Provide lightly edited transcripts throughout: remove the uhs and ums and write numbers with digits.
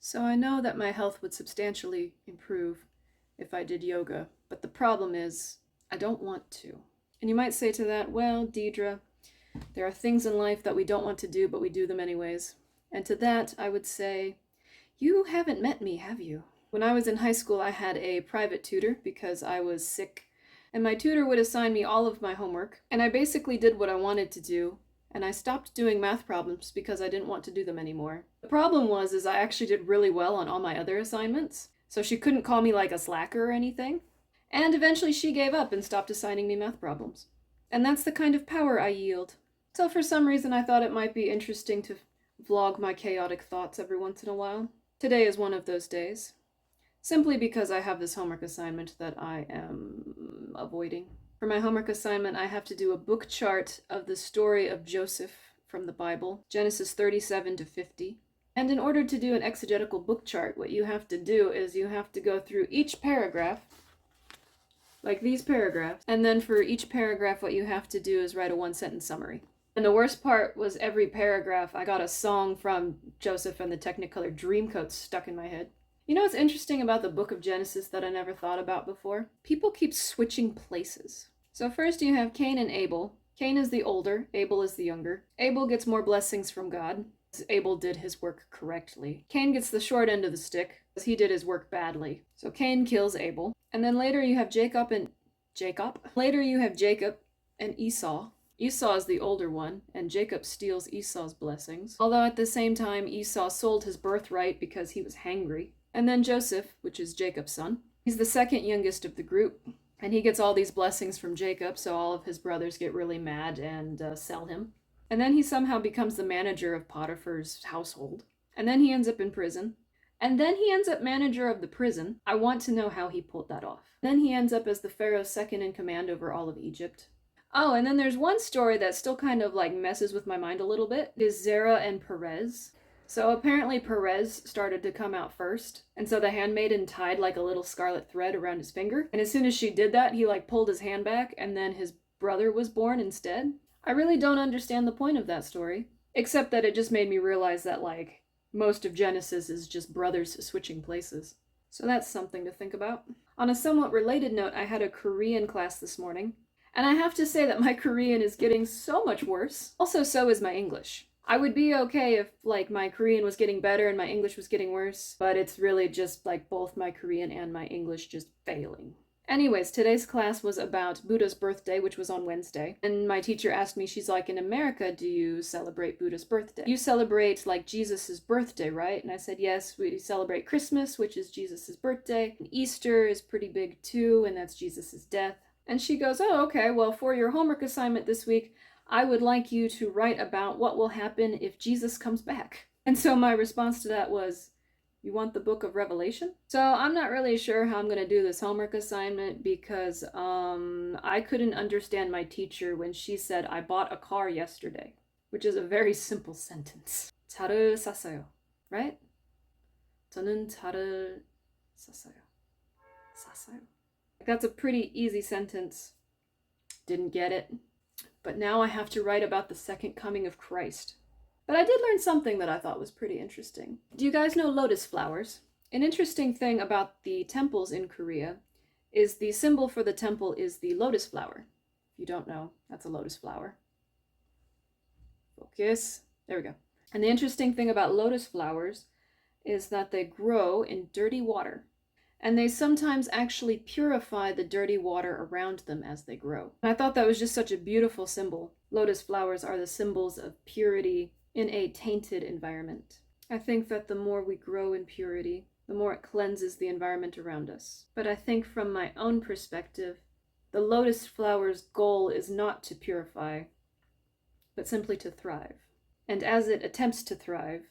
So I know that my health would substantially improve if I did yoga, but the problem is I don't want to. And you might say to that, well, Deidre, there are things in life that we don't want to do, but we do them anyways. And to that, I would say, you haven't met me, have you? When I was in high school, I had a private tutor because I was sick, and my tutor would assign me all of my homework, and I basically did what I wanted to do, and I stopped doing math problems because I didn't want to do them anymore. The problem was I actually did really well on all my other assignments, so she couldn't call me like a slacker or anything. And eventually she gave up and stopped assigning me math problems. And that's the kind of power I yield. So for some reason I thought it might be interesting to vlog my chaotic thoughts every once in a while. Today is one of those days. Simply because I have this homework assignment that I am avoiding. For my homework assignment, I have to do a book chart of the story of Joseph from the Bible, Genesis 37 to 50. And in order to do an exegetical book chart, what you have to do is you have to go through each paragraph, like these paragraphs, and then for each paragraph what you have to do is write a one-sentence summary. And the worst part was every paragraph I got a song from Joseph and the Technicolor Dreamcoat stuck in my head. You know what's interesting about the book of Genesis that I never thought about before? People keep switching places. So first you have Cain and Abel. Cain is the older, Abel is the younger. Abel gets more blessings from God. Abel did his work correctly. Cain gets the short end of the stick, because he did his work badly. So Cain kills Abel. And then later you have Jacob and Esau. Esau is the older one, and Jacob steals Esau's blessings. Although at the same time, Esau sold his birthright because he was hangry. And then Joseph, which is Jacob's son. He's the second youngest of the group, and he gets all these blessings from Jacob, so all of his brothers get really mad and sell him. And then he somehow becomes the manager of Potiphar's household. And then he ends up in prison. And then he ends up manager of the prison. I want to know how he pulled that off. Then he ends up as the Pharaoh's second in command over all of Egypt. Oh, and then there's one story that still kind of like messes with my mind a little bit. It is Zerah and Perez. So apparently Perez started to come out first, and so the handmaiden tied like a little scarlet thread around his finger, and as soon as she did that, he like pulled his hand back, and then his brother was born instead. I really don't understand the point of that story, except that it just made me realize that like most of Genesis is just brothers switching places. So that's something to think about. On a somewhat related note, I had a Korean class this morning, and I have to say that my Korean is getting so much worse. Also, so is my English. I would be okay if, like, my Korean was getting better and my English was getting worse, but it's really just, like, both my Korean and my English just failing. Anyways, today's class was about Buddha's birthday, which was on Wednesday, and my teacher asked me, she's like, in America, do you celebrate Buddha's birthday? You celebrate, like, Jesus's birthday, right? And I said, yes, we celebrate Christmas, which is Jesus's birthday, and Easter is pretty big too, and that's Jesus's death. And she goes, oh, okay, well, for your homework assignment this week, I would like you to write about what will happen if Jesus comes back. And so my response to that was, you want the book of Revelation? So I'm not really sure how I'm going to do this homework assignment because I couldn't understand my teacher when she said, I bought a car yesterday, which is a very simple sentence. 차를 샀어요, right? 저는 차를 샀어요. 샀어요. That's a pretty easy sentence. Didn't get it. But now I have to write about the second coming of Christ. But I did learn something that I thought was pretty interesting. Do you guys know lotus flowers? An interesting thing about the temples in Korea is the symbol for the temple is the lotus flower. If you don't know, that's a lotus flower. Focus. There we go. And the interesting thing about lotus flowers is that they grow in dirty water. And they sometimes actually purify the dirty water around them as they grow. And I thought that was just such a beautiful symbol. Lotus flowers are the symbols of purity in a tainted environment. I think that the more we grow in purity, the more it cleanses the environment around us. But I think from my own perspective, the lotus flower's goal is not to purify, but simply to thrive. And as it attempts to thrive,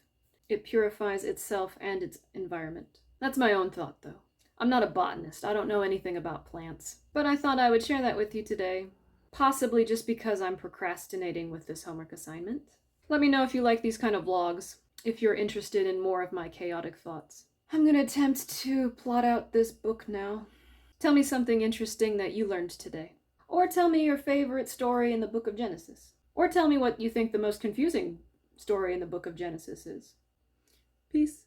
it purifies itself and its environment. That's my own thought, though. I'm not a botanist. I don't know anything about plants. But I thought I would share that with you today, possibly just because I'm procrastinating with this homework assignment. Let me know if you like these kind of vlogs, if you're interested in more of my chaotic thoughts. I'm going to attempt to plot out this book now. Tell me something interesting that you learned today. Or tell me your favorite story in the book of Genesis. Or tell me what you think the most confusing story in the book of Genesis is. Peace.